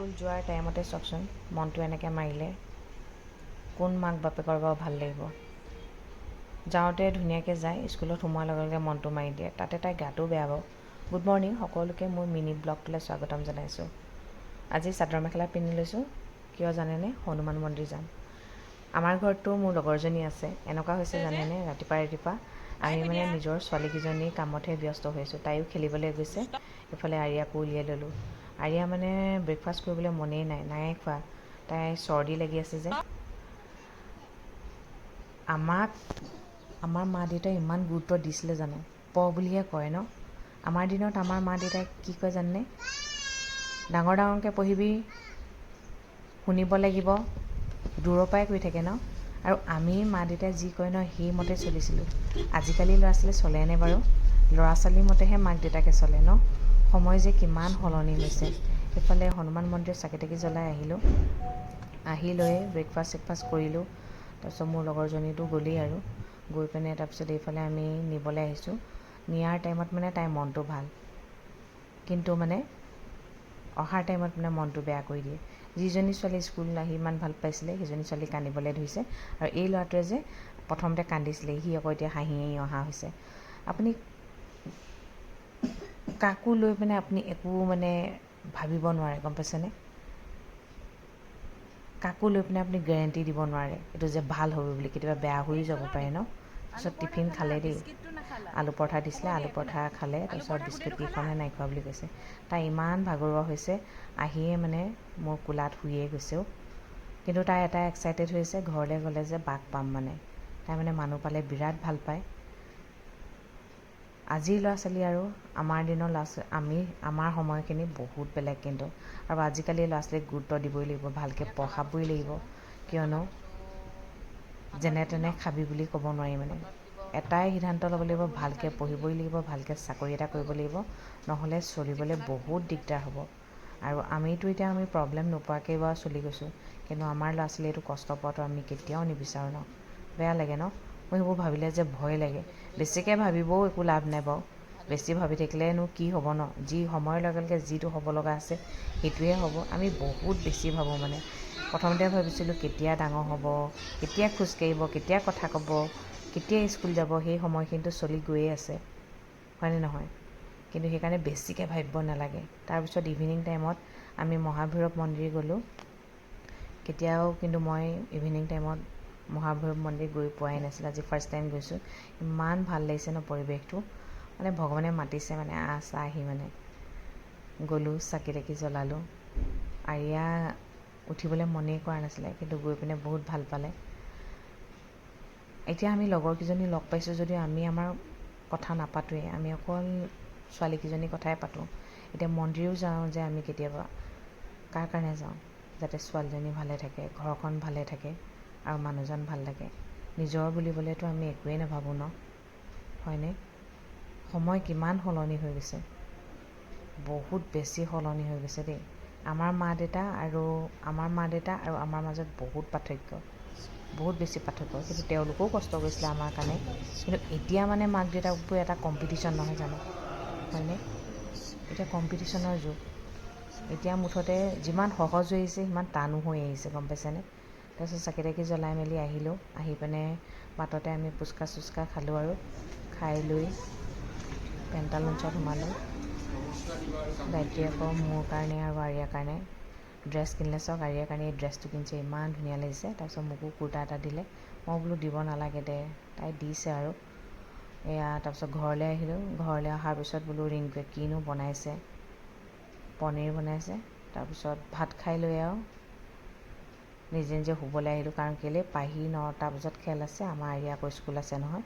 School যোৱাৰ টাইমতে চাওকচোন মনটো এনেকৈ মাৰিলে কোন মাক বাপেকৰ বাৰু ভাল লাগিব। যাওঁতে ধুনীয়াকৈ যায়, স্কুলত সোমোৱাৰ লগে লগে মনটো মাৰি দিয়ে, তাতে তাই গাটো বেয়া বাৰু। গুড মৰ্ণিং সকলোকে, মোৰ মিনি ব্লগটোলৈ স্বাগতম জনাইছোঁ। আজি চাদৰ মেখেলা পিন্ধি লৈছোঁ, কিয় জানেনে? হনুমান মন্দিৰ যাম। আমাৰ ঘৰততো মোৰ লগৰজনী আছে, এনেকুৱা হৈছে জানেনে, ৰাতিপুৱা আমি মানে নিজৰ ছোৱালীকেইজনী কামতহে ব্যস্ত হৈছোঁ। তাইও খেলিবলৈ গৈছে, এইফালে আৰিয়াকো উলিয়াই ল'লোঁ। আৰিয়া মানে ব্ৰেকফাষ্ট কৰিবলৈ মনেই নাই খোৱা, তাই চৰ্দি লাগি আছে যে। আমাৰ মা দেউতাই ইমান গুৰুত্ব দিছিলে জানো? বুলিহে কয় ন? আমাৰ দিনত আমাৰ মা দেউতাই কি কয় জানেনে? ডাঙৰকৈ পঢ়িবি, শুনিব লাগিব, দূৰৰ পৰাই কৈ থাকে ন? আৰু আমি মা দেউতাই যি কয় ন সেইমতে চলিছিলোঁ। আজিকালি ল'ৰা ছোৱালী চলেনে বাৰু? ল'ৰা ছোৱালীৰ মতেহে মাক দেউতাকে চলে ন? সময় যে কিমান সলনি হৈছে। এইফালে হনুমান মন্দিৰত চাকি তাকি জ্বলাই আহিলোঁ, আহি লৈ ব্ৰেকফাষ্ট কৰিলোঁ। তাৰপিছত মোৰ লগৰজনীটো গ'লেই আৰু, গৈ পিনে তাৰপিছত এইফালে আমি নিবলৈ আহিছোঁ। নিয়াৰ টাইমত মানে তাইৰ মনটো ভাল, কিন্তু মানে অহাৰ টাইমত মানে মনটো বেয়া কৰি দিয়ে। যিজনী ছোৱালী স্কুল আহি ইমান ভাল পাইছিলে সেইজনী ছোৱালী কান্দিবলৈ ধৰিছে, আৰু এই ল'ৰাটোৱে যে প্ৰথমতে কান্দিছিলে সি আকৌ এতিয়া হাঁহি অহা হৈছে। আপুনি কাকো লৈ পিনে আপুনি একো মানে ভাবিব নোৱাৰে, গম পাইছেনে? কাকো লৈ পিনে আপুনি গেৰেণ্টি দিব নোৱাৰে এইটো যে ভাল হ'ব বুলি, কেতিয়াবা বেয়া হৈও যাব পাৰে ন? তাৰপিছত টিফিন খালে দেই, আলু পৰঠা দিছিলে, আলু পৰঠা খালে, তাৰপিছত বিস্কুট কেইখনহে নাই খোৱা বুলি কৈছে। তাই ইমান ভাগৰুৱা হৈছে, আহিয়ে মানে মোৰ কোলাত শুইয়ে গৈছেও। কিন্তু তাই এটাই এক্সাইটেড হৈছে, ঘৰলৈ গ'লে যে বাক পাম মানে। তাই মানে মানুহ পালে বিৰাট ভাল পায়। আজিৰ ল'ৰা ছোৱালী আৰু আমাৰ দিনৰ ল'ৰা ছোৱালী, আমাৰ সময়খিনি বহুত বেলেগ কিন্তু। আৰু আজিকালি ল'ৰা ছোৱালীক গুৰুত্ব দিবই লাগিব, ভালকৈ পঢ়াবই লাগিব, কিয়নো যেনে তেনে খাবি বুলি ক'ব নোৱাৰি মানে। এটাই সিদ্ধান্ত ল'ব লাগিব, ভালকৈ পঢ়িবই লাগিব, ভালকৈ চাকৰি এটা কৰিব লাগিব, নহ'লে চলিবলৈ বহুত দিগদাৰ হ'ব। আৰু আমিতো এতিয়া প্ৰব্লেম নোপোৱাকৈ বাৰু চলি গৈছোঁ, কিন্তু আমাৰ ল'ৰা ছোৱালী এইটো কষ্ট পোৱাটো আমি কেতিয়াও নিবিচাৰোঁ ন? বেয়া লাগে ন? মই সেইবোৰ ভাবিলে যে ভয় লাগে। বেছিকৈ ভাবিবও একো লাভ নাই বাৰু, বেছি ভাবি থাকিলেনো কি হ'ব ন? যি সময়ৰ লগে লগে যিটো হ'ব লগা আছে সেইটোৱে হ'ব। আমি বহুত বেছি ভাবোঁ মানে। প্ৰথমতে ভাবিছিলোঁ কেতিয়া ডাঙৰ হ'ব, কেতিয়া খোজকাঢ়িব, কেতিয়া কথা ক'ব, কেতিয়া স্কুল যাব, সেই সময়খিনিতো চলি গৈয়ে আছে, হয়নে নহয়? কিন্তু সেইকাৰণে বেছিকৈ ভাবিব নালাগে। তাৰপিছত ইভিনিং টাইমত আমি মহাভৈৰৱ মন্দিৰ গ'লোঁ। কেতিয়াও কিন্তু মই ইভিনিং টাইমত মহাভৈৰৱ মন্দিৰ গৈ পোৱাই নাছিলোঁ, আজি ফাৰ্ষ্ট টাইম গৈছোঁ। ইমান ভাল লাগিছে ন পৰিৱেশটো, মানে ভগৱানে মাতিছে মানে, আহি মানে গ'লোঁ, চাকি তাকি জ্বলালোঁ। আৰিয়া উঠিবলৈ মনেই কৰা নাছিলে, কিন্তু গৈ পিনে বহুত ভাল পালে। এতিয়া আমি লগৰকেইজনী লগ পাইছোঁ যদিও আমি আমাৰ কথা নাপাতোৱেই, আমি অকল ছোৱালীকেইজনীৰ কথাই পাতোঁ। এতিয়া মন্দিৰো যাওঁ যে আমি কেতিয়াবা, কাৰ কাৰণে যাওঁ? যাতে ছোৱালীজনী ভালে থাকে, ঘৰখন ভালে থাকে, আৰু মানুহজন ভাল লাগে। নিজৰ বুলিবলৈতো আমি একোৱেই নাভাবোঁ ন? হয়নে? সময় কিমান সলনি হৈ গৈছে, বহুত বেছি সলনি হৈ গৈছে দেই। আমাৰ মা দেউতা আৰু আমাৰ মাজত বহুত পাৰ্থক্য, বহুত বেছি পাৰ্থক্য। কিন্তু তেওঁলোকেও কষ্ট কৰিছিলে আমাৰ কাৰণে। কিন্তু এতিয়া মানে মাক দেউতাকবোৰ এটা কম্পিটিশ্যন নহয় জানো? হয়নে? এতিয়া কম্পিটিশ্যনৰ যুগ। এতিয়া মুঠতে যিমান সহজ হৈ আহিছে সিমান টানো হৈ আহিছে, গম পাইছেনে? তাৰপিছত চাকি তাকি জ্বলাই মেলি আহিলোঁ। আহি পিনে বাটতে আমি ফুচকা চুচকা খালোঁ, আৰু খাই লৈ পেণ্টালুঞ্চত সোমালোঁ। গায়ত্ৰী আকৌ মোৰ কাৰণে আৰু আৰিয়াৰ কাৰণে ড্ৰেছ কিনিলে। চাওক, আৰিয়াৰ কাৰণে এই ড্ৰেছটো কিনিছে, ইমান ধুনীয়া লাগিছে। তাৰপিছত মোকো কুৰ্তা এটা দিলে, মই বোলো দিব নালাগে দে, তাই দিছে আৰু এয়া। তাৰপিছত ঘৰলৈ আহিলোঁ। ঘৰলৈ অহাৰ পিছত বোলো ৰিংকুৱে কিনো বনাইছে, পনীৰ বনাইছে। তাৰপিছত ভাত খাই লৈ আৰু নিজে নিজে শুবলৈ আহিলোঁ, কাৰণ কেলৈ পাহি 9টা বজাত খেল আছে, আমাৰ আৰিয়া আকৌ স্কুল আছে নহয়।